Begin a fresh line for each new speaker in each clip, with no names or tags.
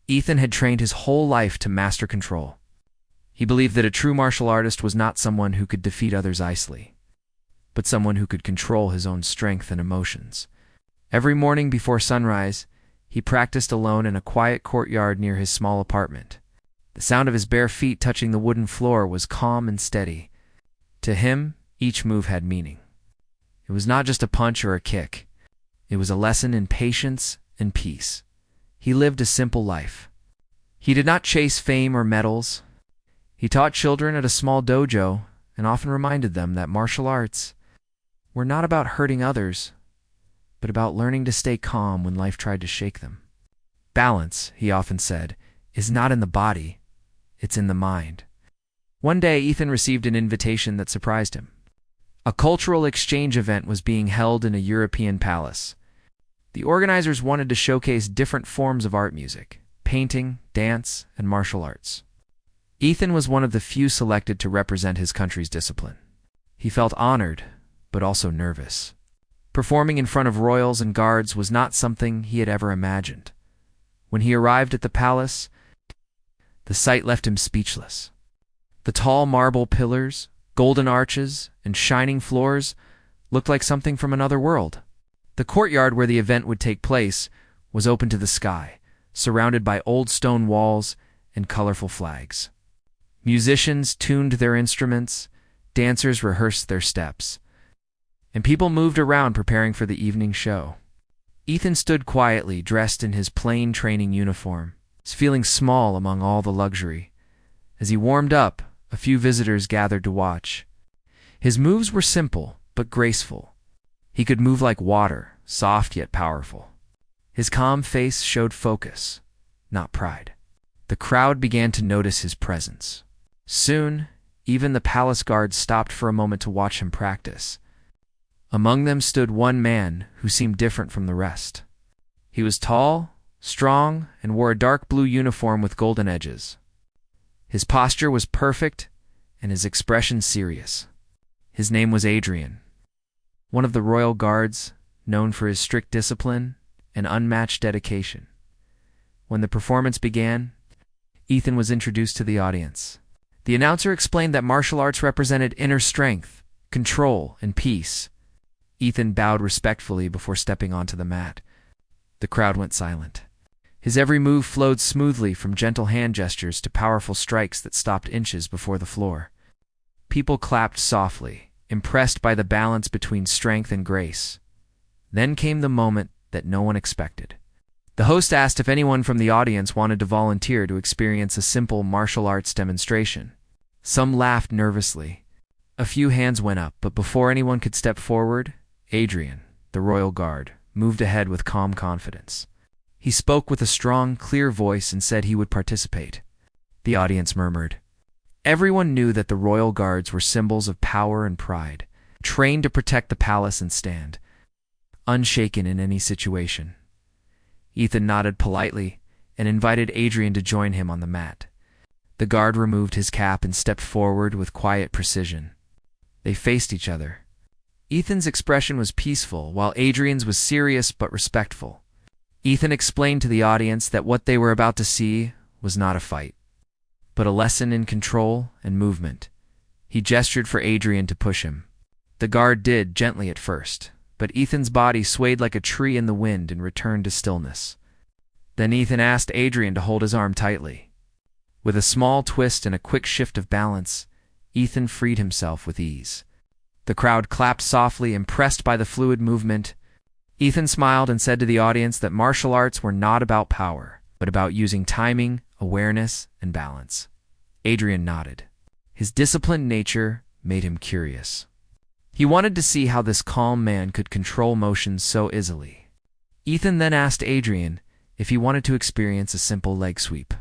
Ethan had trained his whole life to master control. He believed that a true martial artist was not someone who could defeat others easily, but someone who could control his own strength and emotions. Every morning before sunrise, he practiced alone in a quiet courtyard near his small apartment. The sound of his bare feet touching the wooden floor was calm and steady. To him, each move had meaning. It was not just a punch or a kick. It was a lesson in patience and peace. He lived a simple life. He did not chase fame or medals. He taught children at a small dojo and often reminded them that martial arts were not about hurting others, but about learning to stay calm when life tried to shake them. Balance, he often said, is not in the body, it's in the mind. One day, Ethan received an invitation that surprised him. A cultural exchange event was being held in a European palace. The organizers wanted to showcase different forms of art music, painting, dance, and martial arts. Ethan was one of the few selected to represent his country's discipline. He felt honored, but also nervous. Performing in front of royals and guards was not something he had ever imagined. When he arrived at the palace, the sight left him speechless. The tall marble pillars, golden arches, and shining floors looked like something from another world. The courtyard where the event would take place was open to the sky, surrounded by old stone walls and colorful flags. Musicians tuned their instruments, dancers rehearsed their steps, and people moved around preparing for the evening show. Ethan stood quietly, dressed in his plain training uniform, feeling small among all the luxury. As he warmed up, a few visitors gathered to watch. His moves were simple, but graceful. He could move like water, soft yet powerful. His calm face showed focus, not pride. The crowd began to notice his presence. Soon, even the palace guards stopped for a moment to watch him practice. Among them stood one man who seemed different from the rest. He was tall, strong, and wore a dark blue uniform with golden edges. His posture was perfect, and his expression serious. His name was Adrian, one of the royal guards, known for his strict discipline and unmatched dedication. When the performance began, Ethan was introduced to the audience. The announcer explained that martial arts represented inner strength, control, and peace. Ethan bowed respectfully before stepping onto the mat. The crowd went silent. His every move flowed smoothly, from gentle hand gestures to powerful strikes that stopped inches before the floor. People clapped softly, impressed by the balance between strength and grace. Then came the moment that no one expected. The host asked if anyone from the audience wanted to volunteer to experience a simple martial arts demonstration. Some laughed nervously. A few hands went up, but before anyone could step forward, Adrian, the royal guard, moved ahead with calm confidence. He spoke with a strong, clear voice and said he would participate. The audience murmured. Everyone knew that the royal guards were symbols of power and pride, trained to protect the palace and stand unshaken in any situation. Ethan nodded politely and invited Adrian to join him on the mat. The guard removed his cap and stepped forward with quiet precision. They faced each other. Ethan's expression was peaceful, while Adrian's was serious but respectful. Ethan explained to the audience that what they were about to see was not a fight, but a lesson in control and movement. He gestured for Adrian to push him. The guard did, gently at first, but Ethan's body swayed like a tree in the wind and returned to stillness. Then Ethan asked Adrian to hold his arm tightly. With a small twist and a quick shift of balance, Ethan freed himself with ease. The crowd clapped softly, impressed by the fluid movement. Ethan smiled and said to the audience that martial arts were not about power, but about using timing, awareness, and balance. Adrian nodded. His disciplined nature made him curious. He wanted to see how this calm man could control motions so easily. Ethan then asked Adrian if he wanted to experience a simple leg sweep.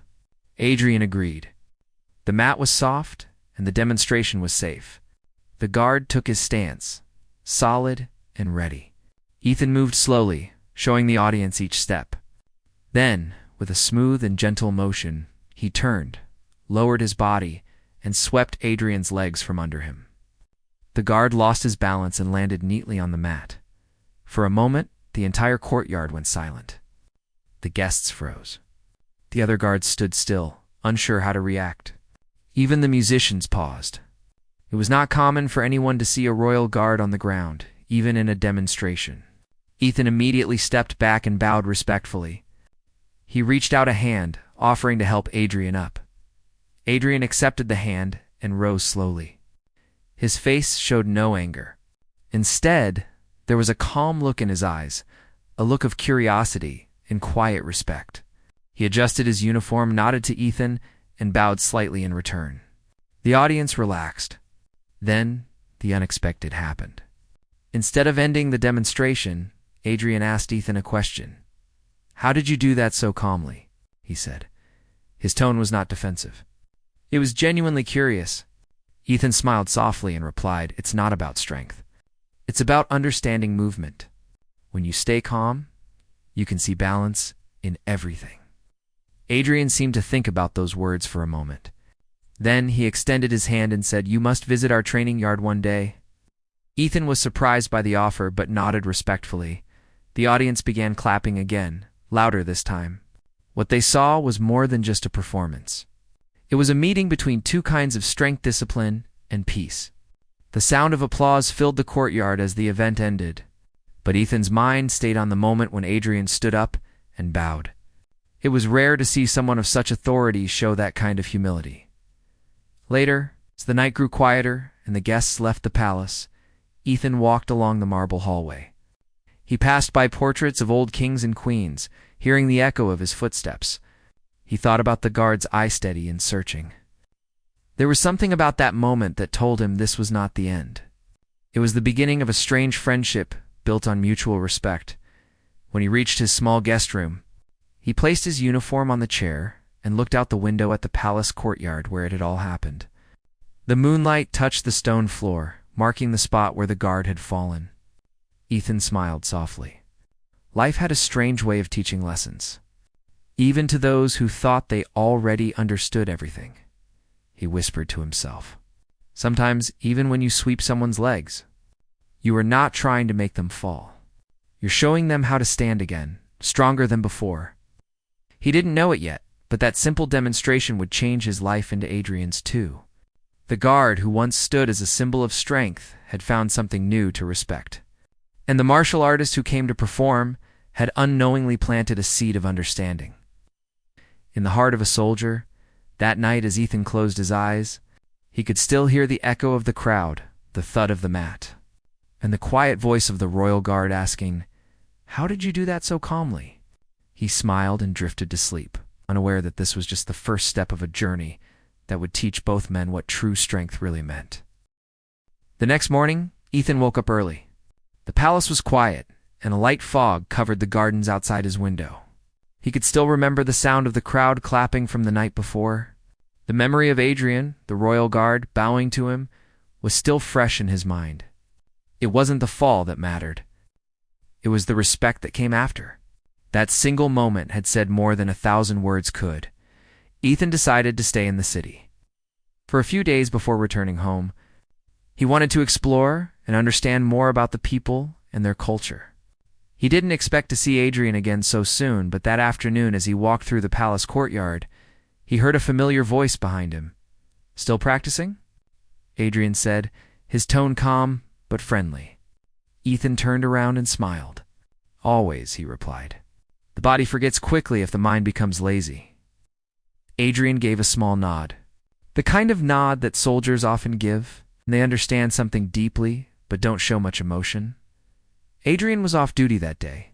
Adrian agreed. The mat was soft, and the demonstration was safe. The guard took his stance, solid and ready. Ethan moved slowly, showing the audience each step. Then, with a smooth and gentle motion, he turned, lowered his body, and swept Adrian's legs from under him. The guard lost his balance and landed neatly on the mat. For a moment, the entire courtyard went silent. The guests froze. The other guards stood still, unsure how to react. Even the musicians paused. It was not common for anyone to see a royal guard on the ground, even in a demonstration. Ethan immediately stepped back and bowed respectfully. He reached out a hand, offering to help Adrian up. Adrian accepted the hand and rose slowly. His face showed no anger. Instead, there was a calm look in his eyes, a look of curiosity and quiet respect. He adjusted his uniform, nodded to Ethan, and bowed slightly in return. The audience relaxed. Then, the unexpected happened. Instead of ending the demonstration, Adrian asked Ethan a question. "How did you do that so calmly?" he said. His tone was not defensive. It was genuinely curious. Ethan smiled softly and replied, "It's not about strength. It's about understanding movement. When you stay calm, you can see balance in everything." Adrian seemed to think about those words for a moment. Then he extended his hand and said, "You must visit our training yard one day." Ethan was surprised by the offer but nodded respectfully. The audience began clapping again, louder this time. What they saw was more than just a performance. It was a meeting between two kinds of strength discipline and peace. The sound of applause filled the courtyard as the event ended, but Ethan's mind stayed on the moment when Adrian stood up and bowed. It was rare to see someone of such authority show that kind of humility. Later, as the night grew quieter and the guests left the palace, Ethan walked along the marble hallway. He passed by portraits of old kings and queens, hearing the echo of his footsteps. He thought about the guard's eye steady and searching. There was something about that moment that told him this was not the end. It was the beginning of a strange friendship built on mutual respect. When he reached his small guest room, he placed his uniform on the chair and looked out the window at the palace courtyard where it had all happened. The moonlight touched the stone floor, marking the spot where the guard had fallen. Ethan smiled softly. Life had a strange way of teaching lessons, even to those who thought they already understood everything. He whispered to himself. Sometimes, even when you sweep someone's legs, you are not trying to make them fall. You're showing them how to stand again, stronger than before. He didn't know it yet, but that simple demonstration would change his life into Adrian's too. The guard, who once stood as a symbol of strength, had found something new to respect. And the martial artist who came to perform had unknowingly planted a seed of understanding. In the heart of a soldier, that night as Ethan closed his eyes, he could still hear the echo of the crowd, the thud of the mat, and the quiet voice of the royal guard asking, "How did you do that so calmly?" He smiled and drifted to sleep, unaware that this was just the first step of a journey that would teach both men what true strength really meant. The next morning, Ethan woke up early. The palace was quiet, and a light fog covered the gardens outside his window. He could still remember the sound of the crowd clapping from the night before. The memory of Adrian, the royal guard, bowing to him, was still fresh in his mind. It wasn't the fall that mattered. It was the respect that came after. That single moment had said more than 1,000 words could. Ethan decided to stay in the city. For a few days before returning home, he wanted to explore and understand more about the people and their culture. He didn't expect to see Adrian again so soon, but that afternoon as he walked through the palace courtyard, he heard a familiar voice behind him. "Still practicing?" Adrian said, his tone calm but friendly. Ethan turned around and smiled. "Always," he replied. "The body forgets quickly if the mind becomes lazy." Adrian gave a small nod. The kind of nod that soldiers often give when they understand something deeply but don't show much emotion. Adrian was off duty that day,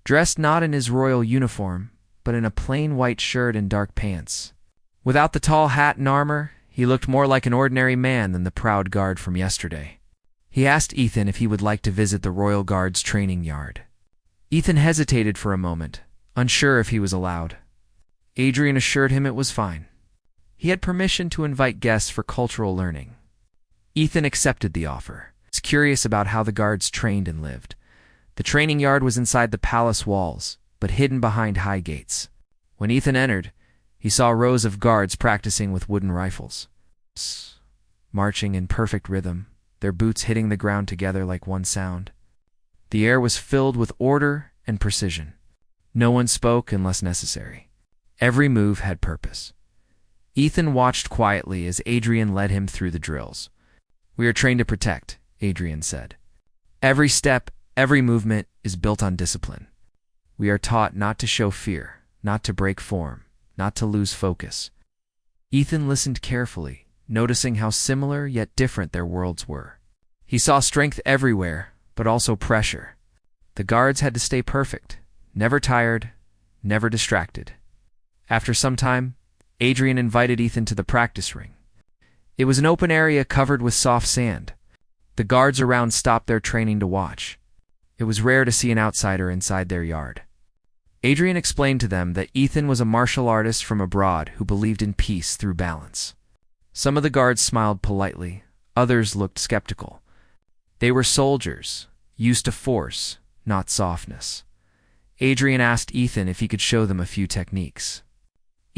dressed not in his royal uniform, but in a plain white shirt and dark pants. Without the tall hat and armor, he looked more like an ordinary man than the proud guard from yesterday. He asked Ethan if he would like to visit the Royal Guard's training yard. Ethan hesitated for a moment, unsure if he was allowed. Adrian assured him it was fine. He had permission to invite guests for cultural learning. Ethan accepted the offer. He was curious about how the guards trained and lived. The training yard was inside the palace walls, but hidden behind high gates. When Ethan entered, he saw rows of guards practicing with wooden rifles, marching in perfect rhythm, their boots hitting the ground together like one sound. The air was filled with order and precision. No one spoke unless necessary. Every move had purpose. Ethan watched quietly as Adrian led him through the drills. "We are trained to protect," Adrian said. "Every step, every movement is built on discipline. We are taught not to show fear, not to break form, not to lose focus." Ethan listened carefully, noticing how similar yet different their worlds were. He saw strength everywhere, but also pressure. The guards had to stay perfect, never tired, never distracted. After some time, Adrian invited Ethan to the practice ring. It was an open area covered with soft sand. The guards around stopped their training to watch. It was rare to see an outsider inside their yard. Adrian explained to them that Ethan was a martial artist from abroad who believed in peace through balance. Some of the guards smiled politely, others looked skeptical. They were soldiers, used to force, not softness. Adrian asked Ethan if he could show them a few techniques.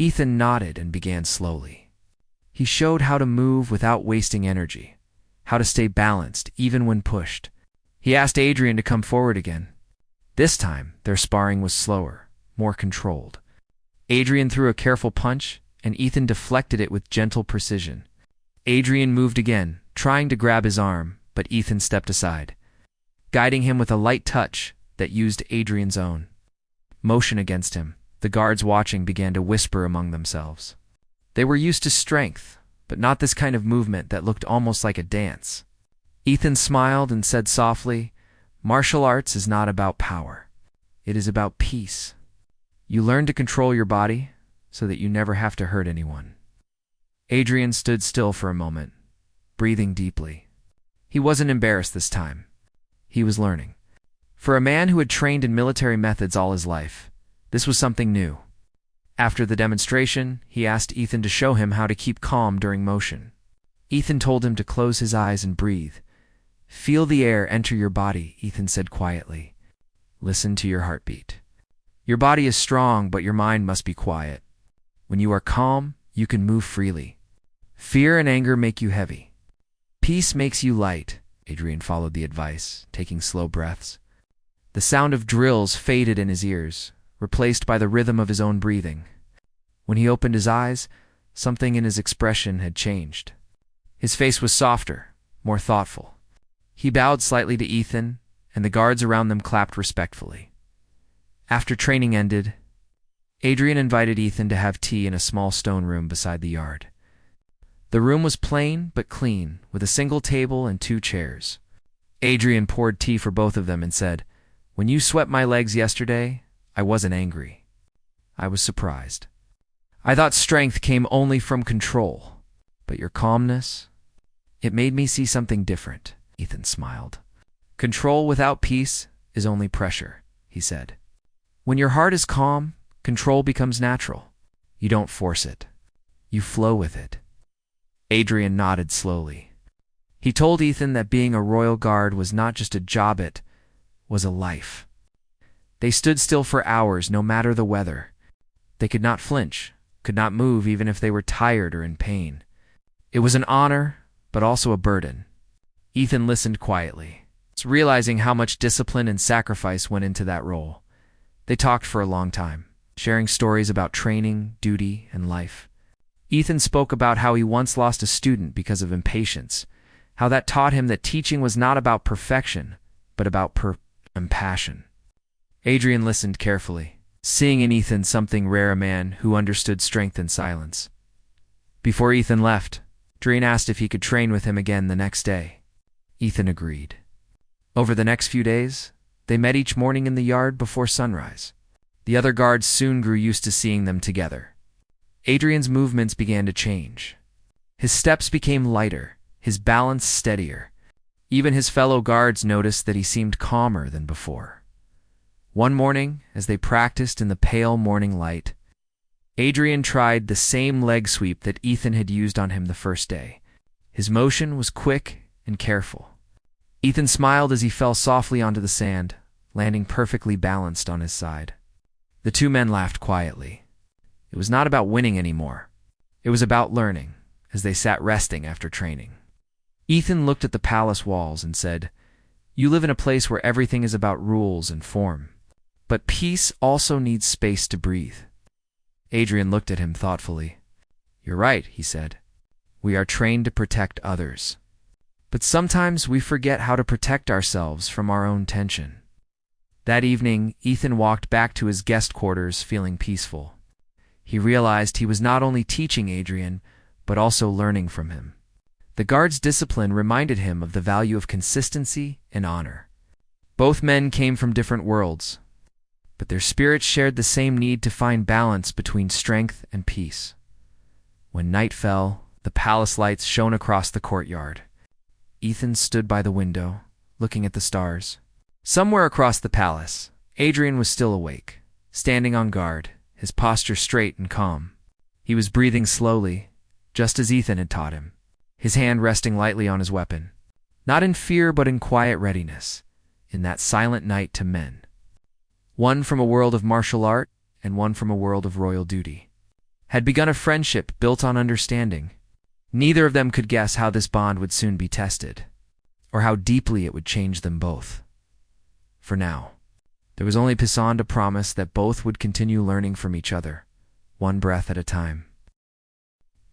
Ethan nodded and began slowly. He showed how to move without wasting energy, how to stay balanced even when pushed. He asked Adrian to come forward again. This time, their sparring was slower, more controlled. Adrian threw a careful punch, and Ethan deflected it with gentle precision. Adrian moved again, trying to grab his arm, but Ethan stepped aside, guiding him with a light touch that used Adrian's own. Motion against him. The guards watching began to whisper among themselves. They were used to strength, but not this kind of movement that looked almost like a dance. Ethan smiled and said softly, "Martial arts is not about power. It is about peace. You learn to control your body so that you never have to hurt anyone." Adrian stood still for a moment, breathing deeply. He wasn't embarrassed this time. He was learning. For a man who had trained in military methods all his life, this was something new. After the demonstration, he asked Ethan to show him how to keep calm during motion. Ethan told him to close his eyes and breathe. "Feel the air enter your body," Ethan said quietly. "Listen to your heartbeat. Your body is strong, but your mind must be quiet. When you are calm, you can move freely. Fear and anger make you heavy. Peace makes you light." Adrian followed the advice, taking slow breaths. The sound of drills faded in his ears, replaced by the rhythm of his own breathing. When he opened his eyes, something in his expression had changed. His face was softer, more thoughtful. He bowed slightly to Ethan, and the guards around them clapped respectfully. After training ended, Adrian invited Ethan to have tea in a small stone room beside the yard. The room was plain but clean, with a single table and 2 chairs. Adrian poured tea for both of them and said, "When you swept my legs yesterday, I wasn't angry. I was surprised. I thought strength came only from control, but your calmness, it made me see something different." Ethan smiled. "Control without peace is only pressure," he said. "When your heart is calm, control becomes natural. You don't force it. You flow with it." Adrian nodded slowly. He told Ethan that being a royal guard was not just a job, it was a life. They stood still for hours, no matter the weather. They could not flinch, could not move even if they were tired or in pain. It was an honor, but also a burden. Ethan listened quietly, realizing how much discipline and sacrifice went into that role. They talked for a long time, sharing stories about training, duty, and life. Ethan spoke about how he once lost a student because of impatience, how that taught him that teaching was not about perfection, but about passion. Adrian listened carefully, seeing in Ethan something rare, a man who understood strength in silence. Before Ethan left, Adrian asked if he could train with him again the next day. Ethan agreed. Over the next few days, they met each morning in the yard before sunrise. The other guards soon grew used to seeing them together. Adrian's movements began to change. His steps became lighter, his balance steadier. Even his fellow guards noticed that he seemed calmer than before. One morning, as they practiced in the pale morning light, Adrian tried the same leg sweep that Ethan had used on him the first day. His motion was quick and careful. Ethan smiled as he fell softly onto the sand, landing perfectly balanced on his side. The 2 men laughed quietly. It was not about winning anymore. It was about learning, as they sat resting after training. Ethan looked at the palace walls and said, "You live in a place where everything is about rules and form. But peace also needs space to breathe. Adrian looked at him thoughtfully. "You're right," he said. "We are trained to protect others. But sometimes we forget how to protect ourselves from our own tension." That evening, Ethan walked back to his guest quarters feeling peaceful. He realized he was not only teaching Adrian, but also learning from him. The guard's discipline reminded him of the value of consistency and honor. Both men came from different worlds, but their spirits shared the same need to find balance between strength and peace. When night fell, the palace lights shone across the courtyard. Ethan stood by the window, looking at the stars. Somewhere across the palace, Adrian was still awake, standing on guard, his posture straight and calm. He was breathing slowly, just as Ethan had taught him, his hand resting lightly on his weapon. Not in fear, but in quiet readiness, in that silent night to men. One from a world of martial art, and one from a world of royal duty, had begun a friendship built on understanding. Neither of them could guess how this bond would soon be tested, or how deeply it would change them both. For now, there was only Pisan to promise that both would continue learning from each other, one breath at a time.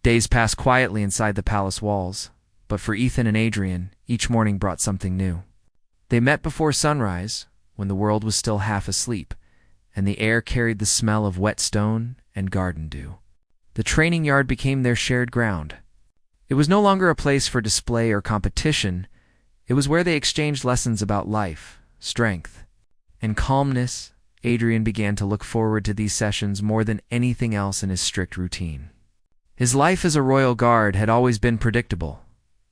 Days passed quietly inside the palace walls, but for Ethan and Adrian, each morning brought something new. They met before sunrise, when the world was still half asleep, and the air carried the smell of wet stone and garden dew. The training yard became their shared ground. It was no longer a place for display or competition. It was where they exchanged lessons about life, strength, and calmness. Adrian began to look forward to these sessions more than anything else in his strict routine. His life as a royal guard had always been predictable.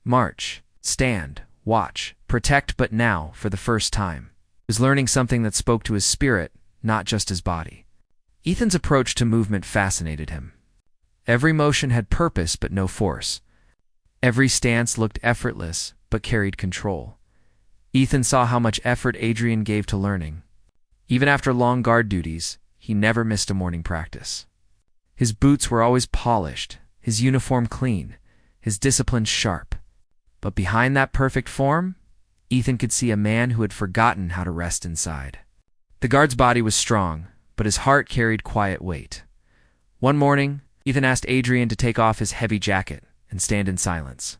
March, stand, watch, protect, but now, for the first time, he was learning something that spoke to his spirit, not just his body. Ethan's approach to movement fascinated him. Every motion had purpose but no force. Every stance looked effortless but carried control. Ethan saw how much effort Adrian gave to learning. Even after long guard duties, he never missed a morning practice. His boots were always polished, his uniform clean, his discipline sharp. But behind that perfect form, Ethan could see a man who had forgotten how to rest inside. The guard's body was strong, but his heart carried quiet weight. One morning, Ethan asked Adrian to take off his heavy jacket and stand in silence.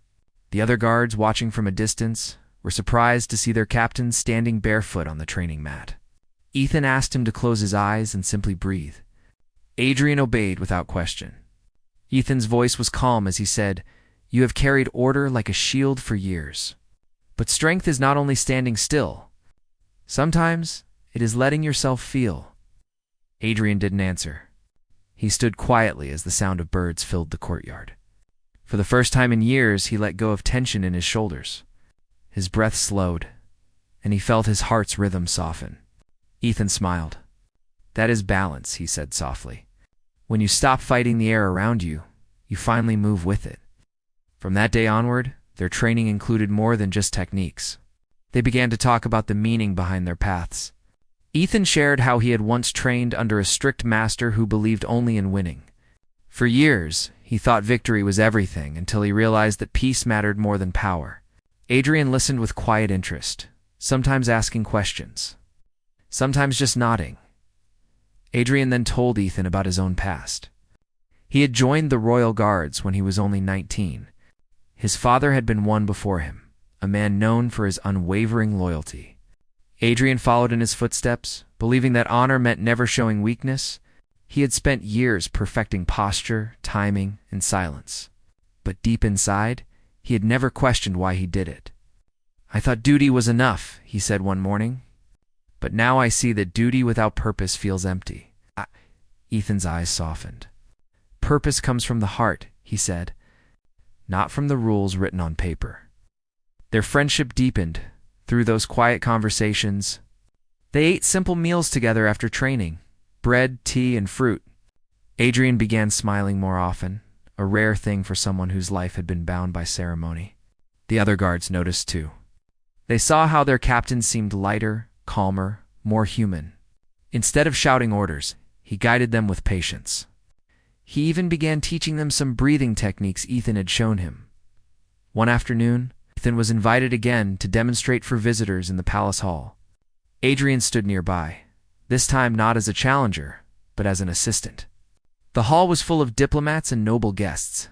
The other guards, watching from a distance, were surprised to see their captain standing barefoot on the training mat. Ethan asked him to close his eyes and simply breathe. Adrian obeyed without question. Ethan's voice was calm as he said, "You have carried order like a shield for years. But strength is not only standing still. Sometimes it is letting yourself feel." Adrian didn't answer. He stood quietly as the sound of birds filled the courtyard. For the first time in years, he let go of tension in his shoulders. His breath slowed, and he felt his heart's rhythm soften. Ethan smiled. "That is balance," he said softly. "When you stop fighting the air around you, you finally move with it." From that day onward, their training included more than just techniques. They began to talk about the meaning behind their paths. Ethan shared how he had once trained under a strict master who believed only in winning. For years, he thought victory was everything until he realized that peace mattered more than power. Adrian listened with quiet interest, sometimes asking questions, sometimes just nodding. Adrian then told Ethan about his own past. He had joined the Royal Guards when he was only 19. His father had been one before him, a man known for his unwavering loyalty. Adrian followed in his footsteps, believing that honor meant never showing weakness. He had spent years perfecting posture, timing, and silence. But deep inside, he had never questioned why he did it. "I thought duty was enough," he said one morning. "But now I see that duty without purpose feels empty." Ethan's eyes softened. "Purpose comes from the heart," he said, "not from the rules written on paper." Their friendship deepened through those quiet conversations. They ate simple meals together after training, bread, tea, and fruit. Adrian began smiling more often, a rare thing for someone whose life had been bound by ceremony. The other guards noticed too. They saw how their captain seemed lighter, calmer, more human. Instead of shouting orders, he guided them with patience. He even began teaching them some breathing techniques Ethan had shown him. One afternoon, Ethan was invited again to demonstrate for visitors in the palace hall. Adrian stood nearby, this time not as a challenger, but as an assistant. The hall was full of diplomats and noble guests.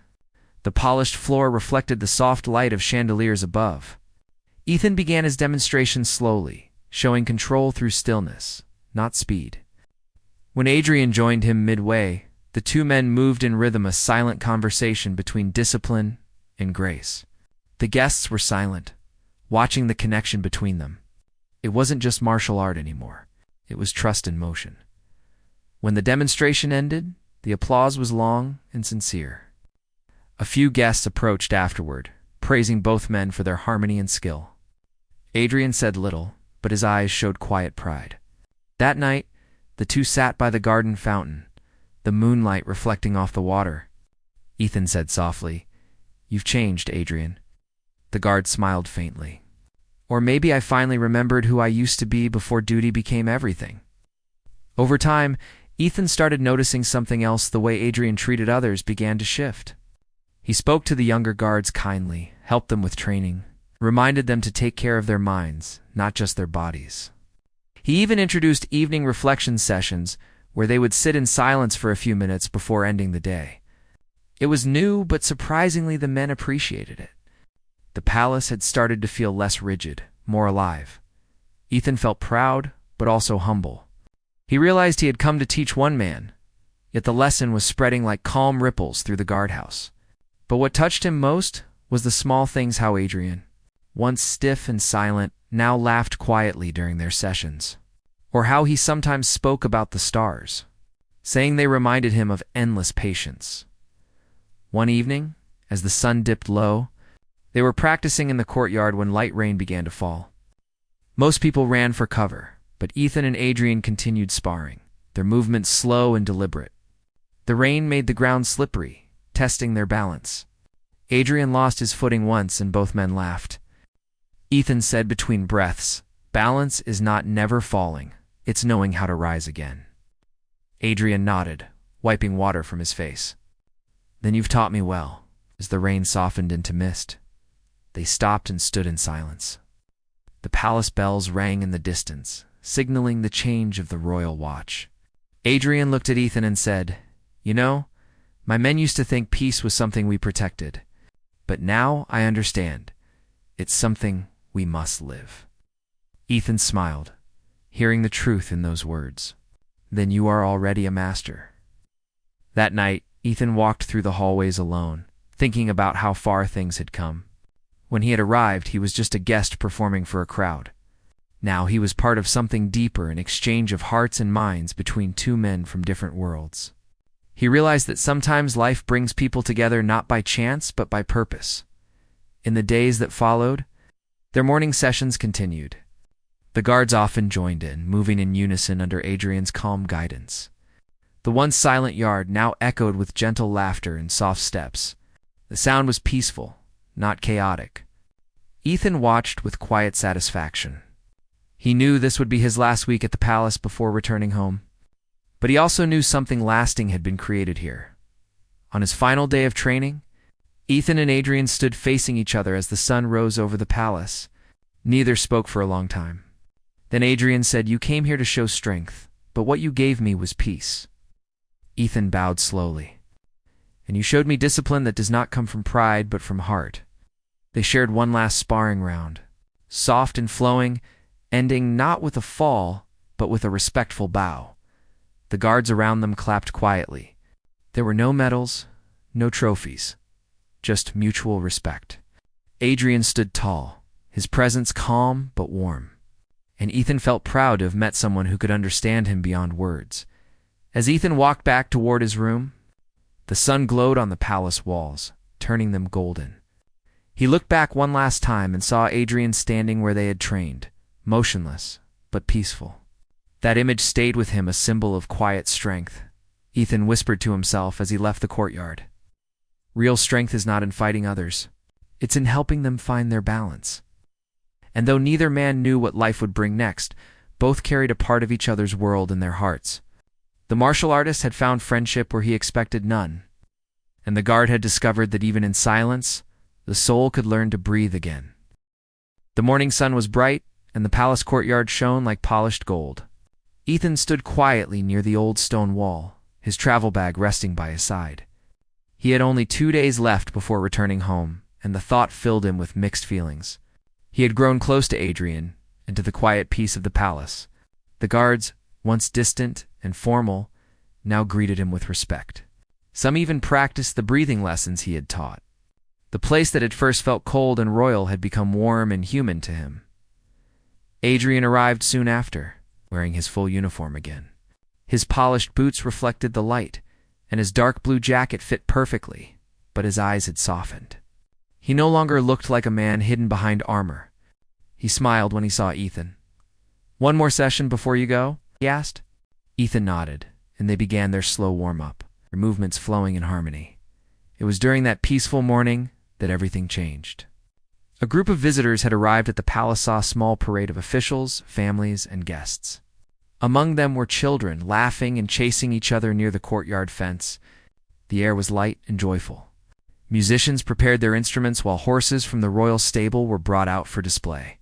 The polished floor reflected the soft light of chandeliers above. Ethan began his demonstration slowly, showing control through stillness, not speed. When Adrian joined him midway, the two men moved in rhythm, a silent conversation between discipline and grace. The guests were silent, watching the connection between them. It wasn't just martial art anymore. It was trust in motion. When the demonstration ended, the applause was long and sincere. A few guests approached afterward, praising both men for their harmony and skill. Adrian said little, but his eyes showed quiet pride. That night, the two sat by the garden fountain, the moonlight reflecting off the water. Ethan said softly, "You've changed, Adrian." The guard smiled faintly. "Or maybe I finally remembered who I used to be before duty became everything." Over time, Ethan started noticing something else. The way Adrian treated others began to shift. He spoke to the younger guards kindly, helped them with training, reminded them to take care of their minds, not just their bodies. He even introduced evening reflection sessions where they would sit in silence for a few minutes before ending the day. It was new, but surprisingly the men appreciated it. The palace had started to feel less rigid, more alive. Ethan felt proud, but also humble. He realized he had come to teach one man, yet the lesson was spreading like calm ripples through the guardhouse. But what touched him most was the small things: how Adrian, once stiff and silent, now laughed quietly during their sessions. Or how he sometimes spoke about the stars, saying they reminded him of endless patience. One evening, as the sun dipped low, they were practicing in the courtyard when light rain began to fall. Most people ran for cover, but Ethan and Adrian continued sparring, their movements slow and deliberate. The rain made the ground slippery, testing their balance. Adrian lost his footing once and both men laughed. Ethan said between breaths, "Balance is not never falling, it's knowing how to rise again." Adrian nodded, wiping water from his face. "Then you've taught me well." As the rain softened into mist, they stopped and stood in silence. The palace bells rang in the distance, signaling the change of the royal watch. Adrian looked at Ethan and said, "You know, my men used to think peace was something we protected. But now I understand. It's something we must live." Ethan smiled, hearing the truth in those words. "Then you are already a master." That night, Ethan walked through the hallways alone, thinking about how far things had come. When he had arrived, he was just a guest performing for a crowd. Now he was part of something deeper, an exchange of hearts and minds between two men from different worlds. He realized that sometimes life brings people together not by chance, but by purpose. In the days that followed, their morning sessions continued. The guards often joined in, moving in unison under Adrian's calm guidance. The once silent yard now echoed with gentle laughter and soft steps. The sound was peaceful, not chaotic. Ethan watched with quiet satisfaction. He knew this would be his last week at the palace before returning home. But he also knew something lasting had been created here. On his final day of training, Ethan and Adrian stood facing each other as the sun rose over the palace. Neither spoke for a long time. Then Adrian said, "You came here to show strength, but what you gave me was peace." Ethan bowed slowly. "And you showed me discipline that does not come from pride, but from heart." They shared one last sparring round, soft and flowing, ending not with a fall, but with a respectful bow. The guards around them clapped quietly. There were no medals, no trophies, just mutual respect. Adrian stood tall, his presence calm but warm. And Ethan felt proud to have met someone who could understand him beyond words. As Ethan walked back toward his room, the sun glowed on the palace walls, turning them golden. He looked back one last time and saw Adrian standing where they had trained, motionless but peaceful. That image stayed with him, a symbol of quiet strength. Ethan whispered to himself as he left the courtyard. Real strength is not in fighting others. It's in helping them find their balance. And though neither man knew what life would bring next, both carried a part of each other's world in their hearts. The martial artist had found friendship where he expected none, and the guard had discovered that even in silence, the soul could learn to breathe again. The morning sun was bright, and the palace courtyard shone like polished gold. Ethan stood quietly near the old stone wall, his travel bag resting by his side. He had only 2 days left before returning home, and the thought filled him with mixed feelings. He had grown close to Adrian and to the quiet peace of the palace. The guards, once distant and formal, now greeted him with respect. Some even practiced the breathing lessons he had taught. The place that had first felt cold and royal had become warm and human to him. Adrian arrived soon after, wearing his full uniform again. His polished boots reflected the light, and his dark blue jacket fit perfectly, but his eyes had softened. He no longer looked like a man hidden behind armor. He smiled when he saw Ethan. "One more session before you go?" he asked. Ethan nodded, and they began their slow warm-up, their movements flowing in harmony. It was during that peaceful morning that everything changed. A group of visitors had arrived at the palace, saw a small parade of officials, families, and guests. Among them were children, laughing and chasing each other near the courtyard fence. The air was light and joyful. Musicians prepared their instruments while horses from the royal stable were brought out for display.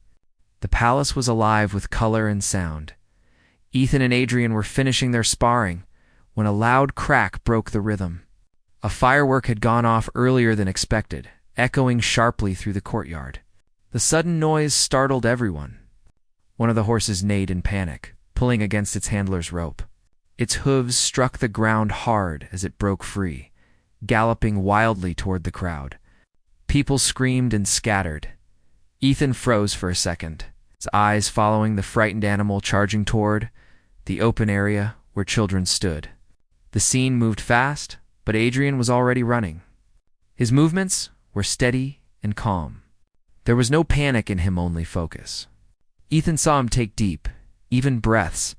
The palace was alive with color and sound. Ethan and Adrian were finishing their sparring when a loud crack broke the rhythm. A firework had gone off earlier than expected, echoing sharply through the courtyard. The sudden noise startled everyone. One of the horses neighed in panic, pulling against its handler's rope. Its hooves struck the ground hard as it broke free, galloping wildly toward the crowd. People screamed and scattered. Ethan froze for a second, his eyes following the frightened animal charging toward the open area where children stood. The scene moved fast, but Adrian was already running. His movements were steady and calm. There was no panic in him, only focus. Ethan saw him take deep, even breaths,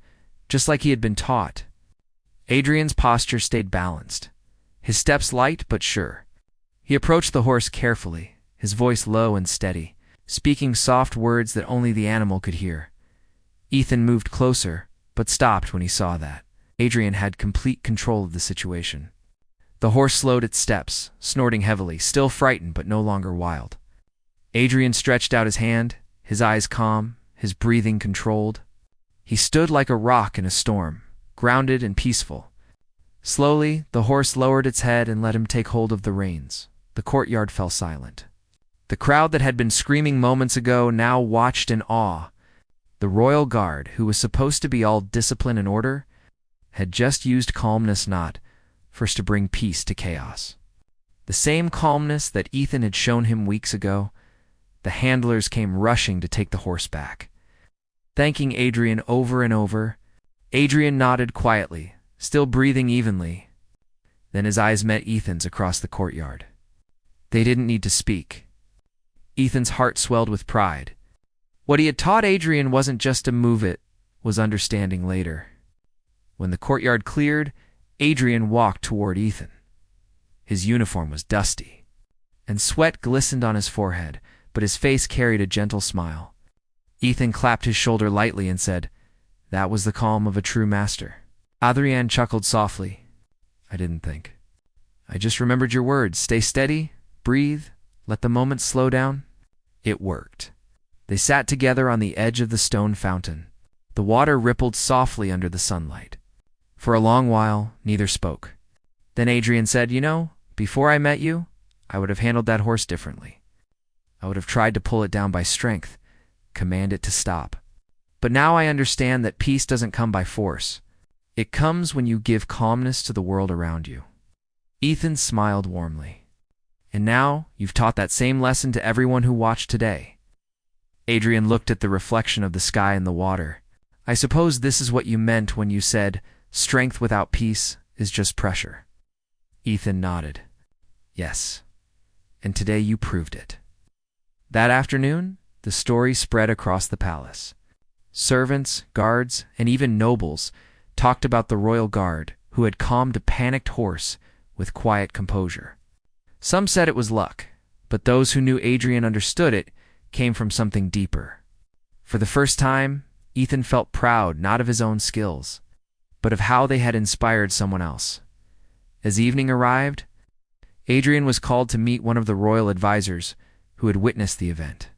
just like he had been taught. Adrian's posture stayed balanced, his steps light but sure. He approached the horse carefully, his voice low and steady, speaking soft words that only the animal could hear. Ethan moved closer, but stopped when he saw that Adrian had complete control of the situation. The horse slowed its steps, snorting heavily, still frightened but no longer wild. Adrian stretched out his hand, his eyes calm, his breathing controlled. He stood like a rock in a storm, grounded and peaceful. Slowly, the horse lowered its head and let him take hold of the reins. The courtyard fell silent. The crowd that had been screaming moments ago now watched in awe. The royal guard, who was supposed to be all discipline and order, had just used calmness not first to bring peace to chaos. The same calmness that Ethan had shown him weeks ago. The handlers came rushing to take the horse back, thanking Adrian over and over. Adrian nodded quietly, still breathing evenly. Then his eyes met Ethan's across the courtyard. They didn't need to speak. Ethan's heart swelled with pride. What he had taught Adrian wasn't just to move, it was understanding later. When the courtyard cleared, Adrian walked toward Ethan. His uniform was dusty, and sweat glistened on his forehead, but his face carried a gentle smile. Ethan clapped his shoulder lightly and said, "That was the calm of a true master." Adrian chuckled softly. "I didn't think. I just remembered your words. Stay steady, breathe, let the moment slow down." It worked. They sat together on the edge of the stone fountain. The water rippled softly under the sunlight. For a long while, neither spoke. Then Adrian said, "You know, before I met you, I would have handled that horse differently. I would have tried to pull it down by strength, command it to stop. But now I understand that peace doesn't come by force. It comes when you give calmness to the world around you." Ethan smiled warmly. "And now you've taught that same lesson to everyone who watched today." Adrian looked at the reflection of the sky and the water. "I suppose this is what you meant when you said, 'Strength without peace is just pressure.'" Ethan nodded. "Yes, and today you proved it." That afternoon, the story spread across the palace. Servants, guards, and even nobles talked about the royal guard who had calmed a panicked horse with quiet composure. Some said it was luck, but those who knew Adrian understood it came from something deeper. For the first time, Ethan felt proud not of his own skills, but of how they had inspired someone else. As evening arrived, Adrian was called to meet one of the royal advisors who had witnessed the event.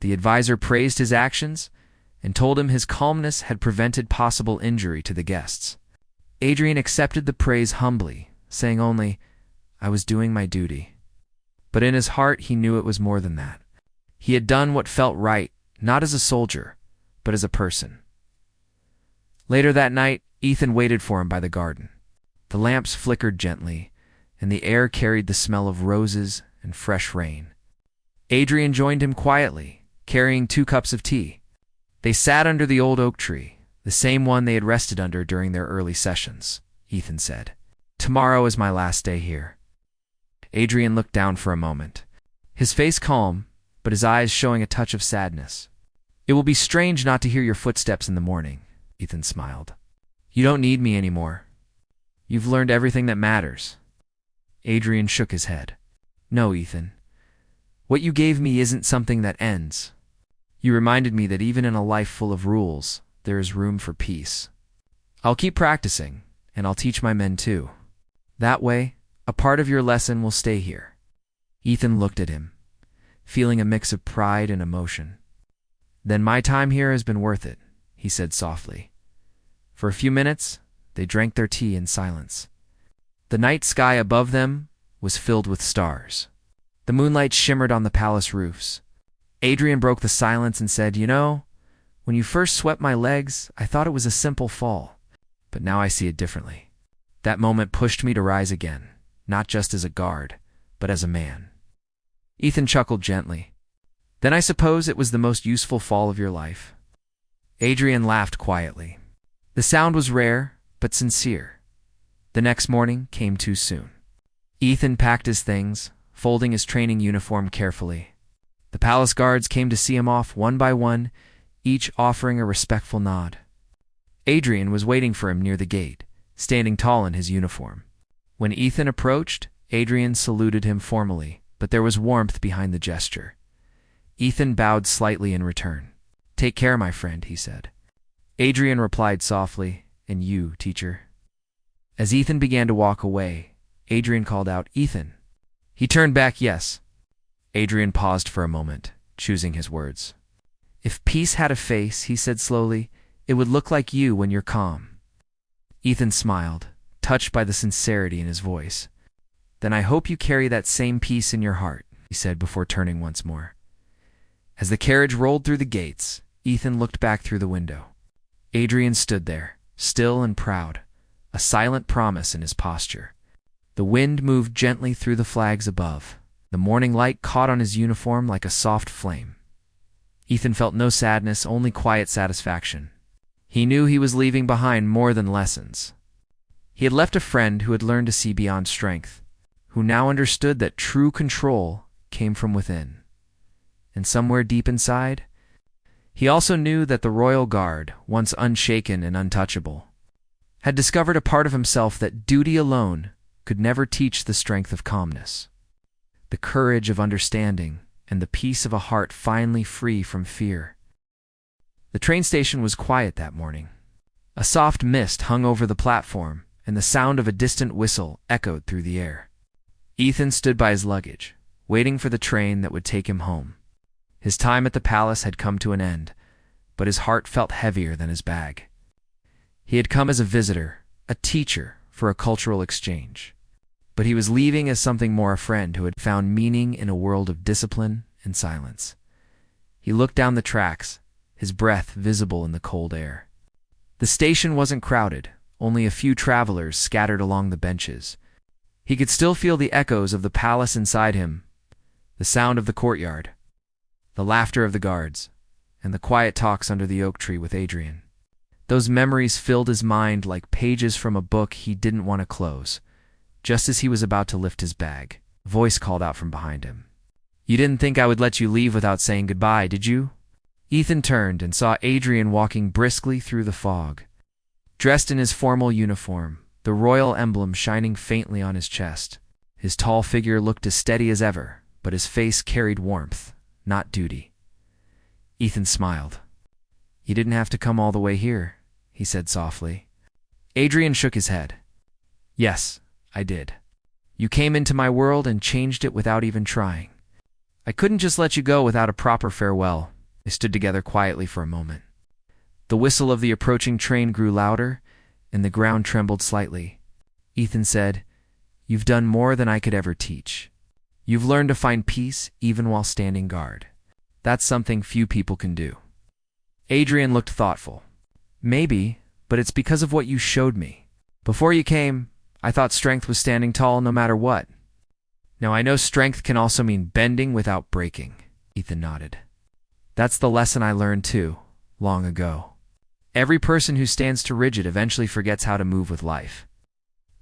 The advisor praised his actions and told him his calmness had prevented possible injury to the guests. Adrian accepted the praise humbly, saying only, "I was doing my duty." But in his heart he knew it was more than that. He had done what felt right, not as a soldier, but as a person. Later that night, Ethan waited for him by the garden. The lamps flickered gently, and the air carried the smell of roses and fresh rain. Adrian joined him quietly, carrying 2 cups of tea. They sat under the old oak tree, the same one they had rested under during their early sessions. Ethan said, "Tomorrow is my last day here." Adrian looked down for a moment, his face calm, but his eyes showing a touch of sadness. "It will be strange not to hear your footsteps in the morning," Ethan smiled. "You don't need me anymore. You've learned everything that matters." Adrian shook his head. "No, Ethan. What you gave me isn't something that ends. You reminded me that even in a life full of rules, there is room for peace. I'll keep practicing, and I'll teach my men too. That way, a part of your lesson will stay here." Ethan looked at him, feeling a mix of pride and emotion. "Then my time here has been worth it," he said softly. For a few minutes, they drank their tea in silence. The night sky above them was filled with stars. The moonlight shimmered on the palace roofs. Adrian broke the silence and said, "You know, when you first swept my legs, I thought it was a simple fall, but now I see it differently. That moment pushed me to rise again, not just as a guard, but as a man." Ethan chuckled gently. "Then I suppose it was the most useful fall of your life." Adrian laughed quietly. The sound was rare, but sincere. The next morning came too soon. Ethan packed his things, folding his training uniform carefully. The palace guards came to see him off one by one, each offering a respectful nod. Adrian was waiting for him near the gate, standing tall in his uniform. When Ethan approached, Adrian saluted him formally, but there was warmth behind the gesture. Ethan bowed slightly in return. "Take care, my friend," he said. Adrian replied softly, "And you, teacher?" As Ethan began to walk away, Adrian called out, "Ethan." He turned back, "Yes." Adrian paused for a moment, choosing his words. "If peace had a face," he said slowly, "it would look like you when you're calm." Ethan smiled, touched by the sincerity in his voice. "Then I hope you carry that same peace in your heart," he said before turning once more. As the carriage rolled through the gates, Ethan looked back through the window. Adrian stood there, still and proud, a silent promise in his posture. The wind moved gently through the flags above. The morning light caught on his uniform like a soft flame. Ethan felt no sadness, only quiet satisfaction. He knew he was leaving behind more than lessons. He had left a friend who had learned to see beyond strength, who now understood that true control came from within. And somewhere deep inside, he also knew that the royal guard, once unshaken and untouchable, had discovered a part of himself that duty alone could never teach: the strength of calmness, the courage of understanding, and the peace of a heart finally free from fear. The train station was quiet that morning. A soft mist hung over the platform, and the sound of a distant whistle echoed through the air. Ethan stood by his luggage, waiting for the train that would take him home. His time at the palace had come to an end, but his heart felt heavier than his bag. He had come as a visitor, a teacher, for a cultural exchange. But he was leaving as something more: a friend who had found meaning in a world of discipline and silence. He looked down the tracks, his breath visible in the cold air. The station wasn't crowded, only a few travelers scattered along the benches. He could still feel the echoes of the palace inside him, the sound of the courtyard, the laughter of the guards, and the quiet talks under the oak tree with Adrian. Those memories filled his mind like pages from a book he didn't want to close. Just as he was about to lift his bag, a voice called out from behind him. "You didn't think I would let you leave without saying goodbye, did you?" Ethan turned and saw Adrian walking briskly through the fog. Dressed in his formal uniform, the royal emblem shining faintly on his chest, his tall figure looked as steady as ever, but his face carried warmth, not duty. Ethan smiled. "You didn't have to come all the way here," he said softly. Adrian shook his head. "Yes, I did. You came into my world and changed it without even trying. I couldn't just let you go without a proper farewell." They stood together quietly for a moment. The whistle of the approaching train grew louder, and the ground trembled slightly. Ethan said, "You've done more than I could ever teach. You've learned to find peace even while standing guard. That's something few people can do." Adrian looked thoughtful. "Maybe, but it's because of what you showed me. Before you came, I thought strength was standing tall no matter what. Now I know strength can also mean bending without breaking." Ethan nodded. "That's the lesson I learned too, long ago. Every person who stands too rigid eventually forgets how to move with life."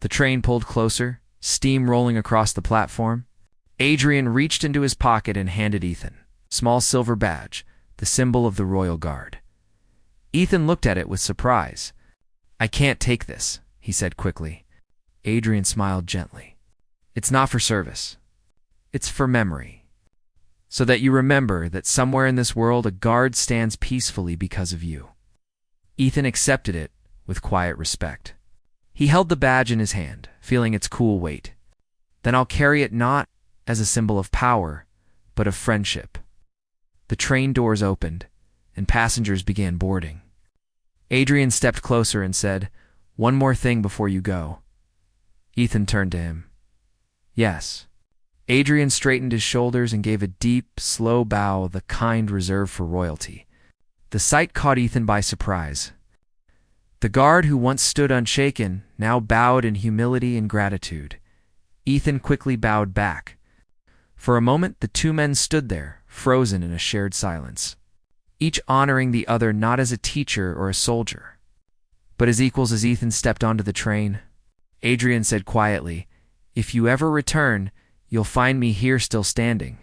The train pulled closer, steam rolling across the platform. Adrian reached into his pocket and handed Ethan a small silver badge, the symbol of the Royal Guard. Ethan looked at it with surprise. "I can't take this," he said quickly. Adrian smiled gently. "It's not for service. It's for memory. So that you remember that somewhere in this world a guard stands peacefully because of you." Ethan accepted it with quiet respect. He held the badge in his hand, feeling its cool weight. "Then I'll carry it not as a symbol of power, but of friendship." The train doors opened, and passengers began boarding. Adrian stepped closer and said, "One more thing before you go." Ethan turned to him. "Yes." Adrian straightened his shoulders and gave a deep, slow bow, the kind reserved for royalty. The sight caught Ethan by surprise. The guard who once stood unshaken now bowed in humility and gratitude. Ethan quickly bowed back. For a moment, the two men stood there, frozen in a shared silence, each honoring the other not as a teacher or a soldier, but as equals. As Ethan stepped onto the train, Adrian said quietly, "If you ever return, you'll find me here still standing,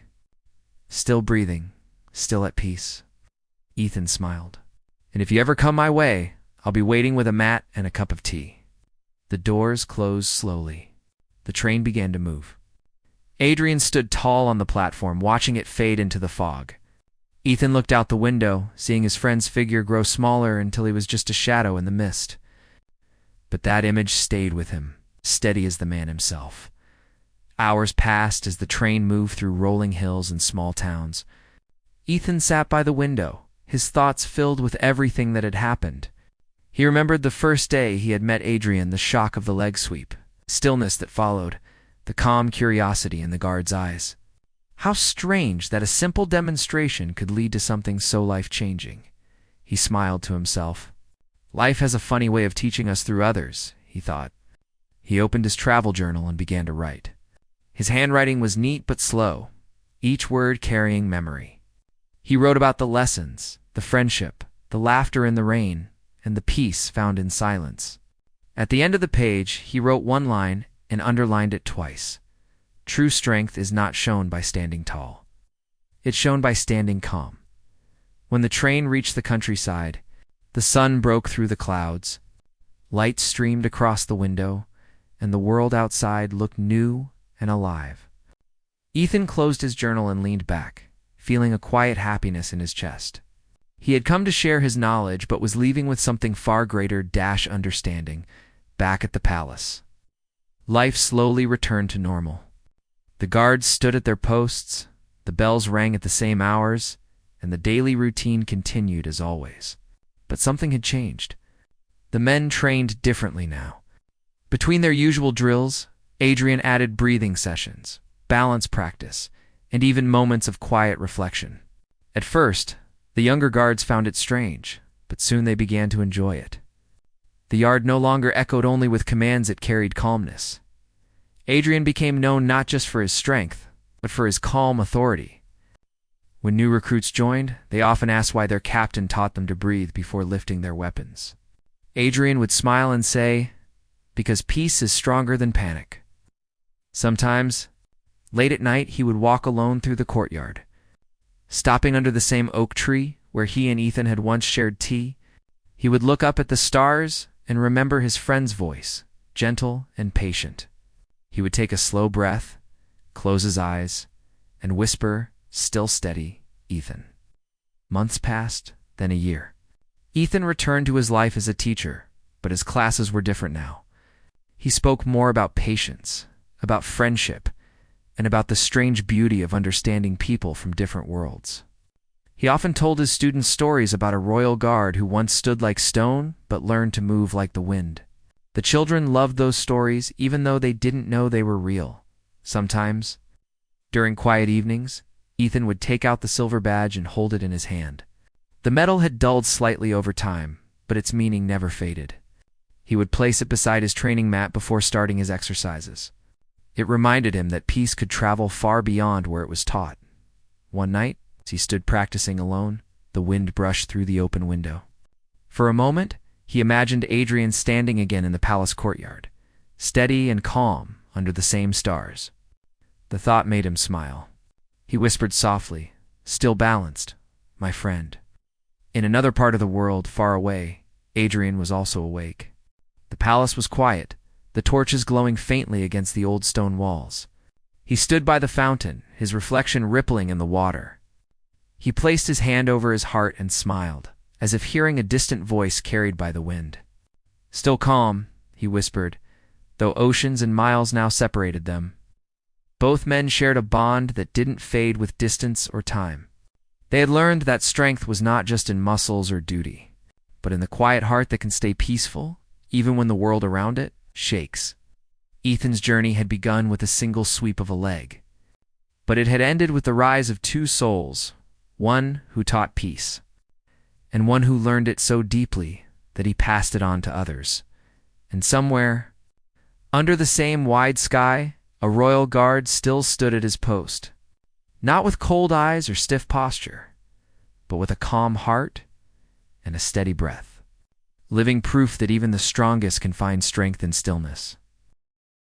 still breathing, still at peace." Ethan smiled. "And if you ever come my way, I'll be waiting with a mat and a cup of tea." The doors closed slowly. The train began to move. Adrian stood tall on the platform, watching it fade into the fog. Ethan looked out the window, seeing his friend's figure grow smaller until he was just a shadow in the mist. But that image stayed with him, steady as the man himself. Hours passed as the train moved through rolling hills and small towns. Ethan sat by the window, his thoughts filled with everything that had happened. He remembered the first day he had met Adrian, the shock of the leg sweep, stillness that followed, the calm curiosity in the guard's eyes. How strange that a simple demonstration could lead to something so life-changing. He smiled to himself. Life has a funny way of teaching us through others, he thought. He opened his travel journal and began to write. His handwriting was neat but slow, each word carrying memory. He wrote about the lessons, the friendship, the laughter in the rain, and the peace found in silence. At the end of the page, he wrote one line and underlined it twice. True strength is not shown by standing tall. It's shown by standing calm. When the train reached the countryside, the sun broke through the clouds. Light streamed across the window, and the world outside looked new and alive. Ethan closed his journal and leaned back, feeling a quiet happiness in his chest. He had come to share his knowledge, but was leaving with something far greater, understanding, back at the palace. Life slowly returned to normal. The guards stood at their posts, the bells rang at the same hours, and the daily routine continued as always. But something had changed. The men trained differently now. Between their usual drills, Adrian added breathing sessions, balance practice, and even moments of quiet reflection. At first, the younger guards found it strange, but soon they began to enjoy it. The yard no longer echoed only with commands, it carried calmness. Adrian became known not just for his strength, but for his calm authority. When new recruits joined, they often asked why their captain taught them to breathe before lifting their weapons. Adrian would smile and say, "Because peace is stronger than panic." Sometimes, late at night, he would walk alone through the courtyard. Stopping under the same oak tree where he and Ethan had once shared tea, he would look up at the stars and remember his friend's voice, gentle and patient. He would take a slow breath, close his eyes, and whisper, still steady, "Ethan." Months passed, then a year. Ethan returned to his life as a teacher, but his classes were different now. He spoke more about patience, about friendship, and about the strange beauty of understanding people from different worlds. He often told his students stories about a royal guard who once stood like stone but learned to move like the wind. The children loved those stories even though they didn't know they were real. Sometimes, during quiet evenings, Ethan would take out the silver badge and hold it in his hand. The metal had dulled slightly over time, but its meaning never faded. He would place it beside his training mat before starting his exercises. It reminded him that peace could travel far beyond where it was taught. One night, as he stood practicing alone, the wind brushed through the open window. For a moment, he imagined Adrian standing again in the palace courtyard, steady and calm under the same stars. The thought made him smile. He whispered softly, "Still balanced, my friend." In another part of the world, far away, Adrian was also awake. The palace was quiet, the torches glowing faintly against the old stone walls. He stood by the fountain, his reflection rippling in the water. He placed his hand over his heart and smiled, as if hearing a distant voice carried by the wind. "Still calm," he whispered, though oceans and miles now separated them. Both men shared a bond that didn't fade with distance or time. They had learned that strength was not just in muscles or duty, but in the quiet heart that can stay peaceful, even when the world around it shakes. Ethan's journey had begun with a single sweep of a leg, but it had ended with the rise of two souls, one who taught peace, and one who learned it so deeply that he passed it on to others. And somewhere, under the same wide sky, a royal guard still stood at his post, not with cold eyes or stiff posture, but with a calm heart and a steady breath, living proof that even the strongest can find strength in stillness.